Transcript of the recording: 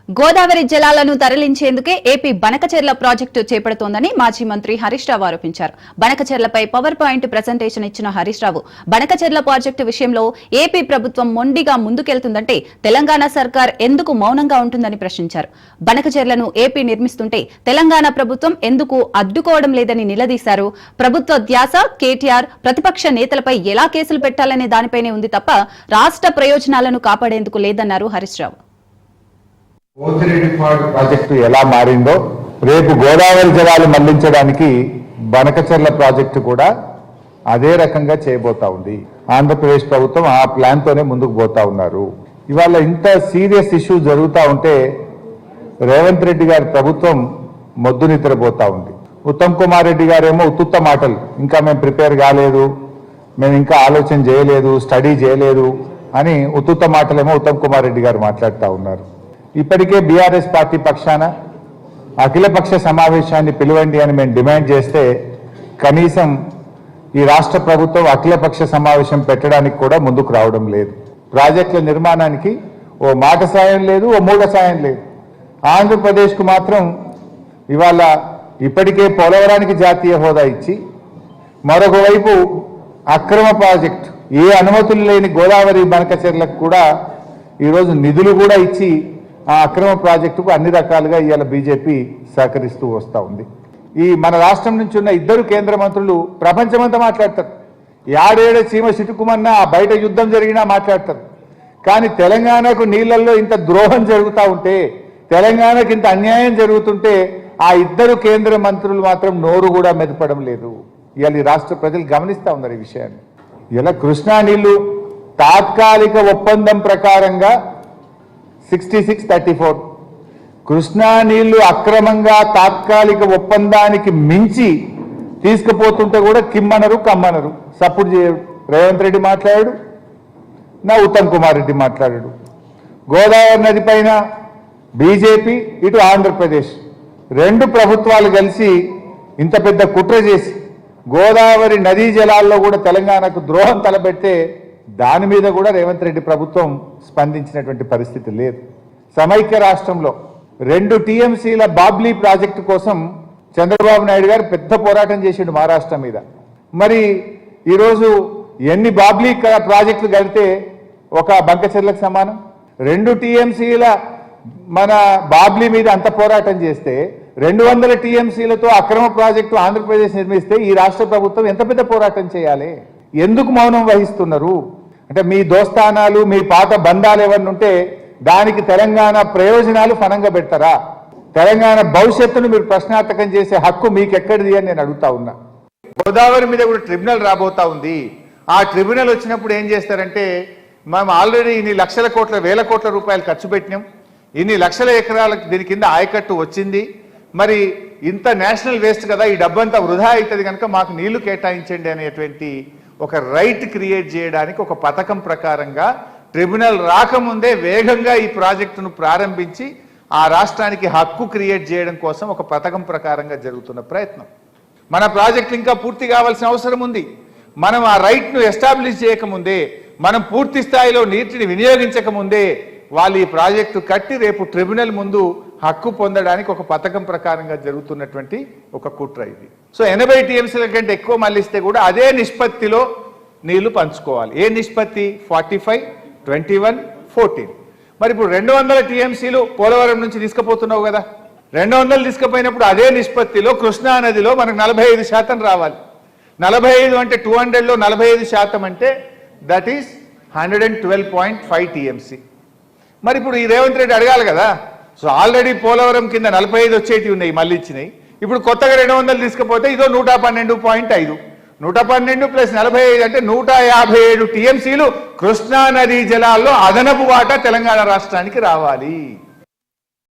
గోదావరి జలాలను తరలించేందుకే AP Banakacherla project చేపడుతోందని మాజీ మంత్రి హరీష్ రావు ఆరోపించారు. బనకచెర్లపై పవర్ పాయింట్ ప్రెజెంటేషన్ ఇచ్చిన హరీష్ రావు బనకచెర్ల ప్రాజెక్టు విషయంలో ఏపీ ప్రభుత్వం మొండిగా ముందుకెళ్తుందంటే తెలంగాణ సర్కార్ ఎందుకు మౌనంగా ఉంటుందని ప్రశ్నించారు. బనకచెర్లను ఏపీ నిర్మిస్తుంటే తెలంగాణ ప్రభుత్వం ఎందుకు అడ్డుకోవడం లేదని నిలదీశారు. ప్రభుత్వ ధ్యాస కేటీఆర్ ప్రతిపక్ష నేతలపై ఎలా కేసులు పెట్టాలనే దానిపైనే ఉంది తప్ప రాష్ట్ర ప్రయోజనాలను కాపాడేందుకు లేదన్నారు హరీష్ రావు. ప్రాజెక్టు ఎలా మారిందో రేపు గోదావరి జలాలు మళ్లించడానికి బనకచెర్ల ప్రాజెక్టు కూడా అదే రకంగా చేయబోతా ఉంది. ఆంధ్రప్రదేశ్ ప్రభుత్వం ఆ ప్లాన్ తోనే ముందుకు పోతా ఉన్నారు. ఇవాళ ఇంత సీరియస్ ఇష్యూ జరుగుతూ ఉంటే రేవంత్ రెడ్డి గారి ప్రభుత్వం మొద్దు నిద్రపోతా ఉంది. ఉత్తమ్ కుమార్ రెడ్డి గారేమో ఉత్తుత్త మాటలు, ఇంకా మేము ప్రిపేర్ కాలేదు, మేము ఇంకా ఆలోచన చేయలేదు, స్టడీ చేయలేదు అని ఉత్తుత్త మాటలేమో ఉత్తమ్ కుమార్ రెడ్డి గారు మాట్లాడుతూ ఉన్నారు. ఇప్పటికే బీఆర్ఎస్ పార్టీ పక్షాన అఖిలపక్ష సమావేశాన్ని పిలువండి అని మేము డిమాండ్ చేస్తే కనీసం ఈ రాష్ట్ర ప్రభుత్వం అఖిలపక్ష సమావేశం పెట్టడానికి కూడా ముందుకు రావడం లేదు. ప్రాజెక్టుల నిర్మాణానికి ఓ మాట సాయం లేదు, ఓ మూడ సాయం లేదు. ఆంధ్రప్రదేశ్కు మాత్రం ఇవాళ ఇప్పటికే పోలవరానికి జాతీయ హోదా ఇచ్చి మరొక వైపు అక్రమ ప్రాజెక్టు ఏ అనుమతులు లేని గోదావరి బనకచెర్లకు కూడా ఈరోజు నిధులు కూడా ఇచ్చి ఆ అక్రమ ప్రాజెక్టుకు అన్ని రకాలుగా ఇవాళ బీజేపీ సహకరిస్తూ వస్తూ ఉంది. ఈ మన రాష్ట్రం నుంచి ఉన్న ఇద్దరు కేంద్ర మంత్రులు ప్రపంచమంతా మాట్లాడతారు. యాడేడ చీమ చిటుకుమన్నా ఆ బయట యుద్ధం జరిగినా మాట్లాడతారు. కానీ తెలంగాణకు నీళ్లలో ఇంత ద్రోహం జరుగుతూ ఉంటే, తెలంగాణకు ఇంత అన్యాయం జరుగుతుంటే ఆ ఇద్దరు కేంద్ర మంత్రులు మాత్రం నోరు కూడా మెదపడం లేదు. ఇవాళ ఈ రాష్ట్ర ప్రజలు గమనిస్తూ ఉన్నారు ఈ విషయాన్ని. ఇలా కృష్ణా నీళ్లు తాత్కాలిక ఒప్పందం ప్రకారంగా 66-34 కృష్ణా నీళ్లు అక్రమంగా తాత్కాలిక ఒప్పందానికి మించి తీసుకుపోతుంటే కూడా కిమ్మనరు కమ్మనరు, సపోర్ట్ చేయడు. రేవంత్ రెడ్డి మాట్లాడాడు, నా ఉత్తమ్ కుమార్ రెడ్డి మాట్లాడాడు. గోదావరి నది పైన బీజేపీ, ఇటు ఆంధ్రప్రదేశ్ రెండు ప్రభుత్వాలు కలిసి ఇంత పెద్ద కుట్ర చేసి గోదావరి నదీ జలాల్లో కూడా తెలంగాణకు ద్రోహం తలపెడితే దాని మీద కూడా రేవంత్ రెడ్డి ప్రభుత్వం స్పందించినటువంటి పరిస్థితి లేదు. సమైక్య రాష్ట్రంలో 2 టీఎంసీల బాబ్లీ ప్రాజెక్టు కోసం చంద్రబాబు నాయుడు గారు పెద్ద పోరాటం చేసిండు మహారాష్ట్ర మీద. మరి ఈరోజు ఎన్ని బాబ్లీ ప్రాజెక్టులు కలిపితే ఒక బంకచెర్లకు సమానం? 2 టీఎంసీల మన బాబ్లీ మీద అంత పోరాటం చేస్తే 200 టీఎంసీలతో అక్రమ ప్రాజెక్టు ఆంధ్రప్రదేశ్ నిర్మిస్తే ఈ రాష్ట్ర ప్రభుత్వం ఎంత పెద్ద పోరాటం చేయాలి? ఎందుకు మౌనం వహిస్తున్నారు? అంటే మీ దోస్తానాలు, మీ పాత బంధాలు ఏమన్నా ఉంటే దానికి తెలంగాణ ప్రయోజనాలు ఫనంగా పెడతారా? తెలంగాణ భవిష్యత్తును మీరు ప్రశ్నార్థకం చేసే హక్కు మీకెక్కడిది అని నేను అడుగుతా ఉన్నా. గోదావరి మీద కూడా ట్రిబ్యునల్ రాబోతా ఉంది. ఆ ట్రిబ్యునల్ వచ్చినప్పుడు ఏం చేస్తారంటే, మేము ఆల్రెడీ ఇన్ని లక్షల కోట్ల వేల కోట్ల రూపాయలు ఖర్చు పెట్టినాం, ఇన్ని లక్షల ఎకరాలకు దీని కింద ఆయకట్టు వచ్చింది, మరి ఇంత నేషనల్ వేస్ట్ కదా, ఈ డబ్బంతా వృధా అవుతుంది కనుక మాకు నీళ్లు కేటాయించండి అనేటువంటి ఒక రైట్ క్రియేట్ చేయడానికి ఒక పథకం ప్రకారంగా ట్రిబ్యునల్ రాకముందే వేగంగా ఈ ప్రాజెక్టును ప్రారంభించి ఆ రాష్ట్రానికి హక్కు క్రియేట్ చేయడం కోసం ఒక పథకం ప్రకారంగా జరుగుతున్న ప్రయత్నం. మన ప్రాజెక్టు ఇంకా పూర్తి కావాల్సిన అవసరం ఉంది. మనం ఆ రైట్ను ఎస్టాబ్లిష్ చేయకముందే, మనం పూర్తి స్థాయిలో నీటిని వినియోగించకముందే వాళ్ళు ఈ ప్రాజెక్టు కట్టి రేపు ట్రిబ్యునల్ ముందు హక్కు పొందడానికి ఒక పథకం ప్రకారంగా జరుగుతున్నటువంటి ఒక కుట్ర ఇది. సో 80 టీఎంసీల కంటే ఎక్కువ మళ్ళిస్తే కూడా అదే నిష్పత్తిలో నీళ్లు పంచుకోవాలి. ఏ నిష్పత్తి? 45-21-14. మరి ఇప్పుడు 200 టీఎంసీలు పోలవరం నుంచి తీసుకుపోతున్నావు కదా, 200 తీసుకుపోయినప్పుడు అదే నిష్పత్తిలో కృష్ణా నదిలో మనకు 45% రావాలి. 45 అంటే 200లో 45% అంటే దట్ ఈస్ 112.5 టీఎంసీ. మరి ఇప్పుడు ఈ రేవంత్ రెడ్డి అడగాలి కదా. సో ఆల్రెడీ పోలవరం కింద 45 వచ్చేటివి ఉన్నాయి, మళ్ళీ ఇచ్చినాయి. ఇప్పుడు కొత్తగా 200 తీసుకుపోతే ఇదో 112.5, 112 + 45 అంటే 157 టీఎంసీలు కృష్ణా నదీ జలాల్లో అదనపు వాటా తెలంగాణ రాష్ట్రానికి రావాలి.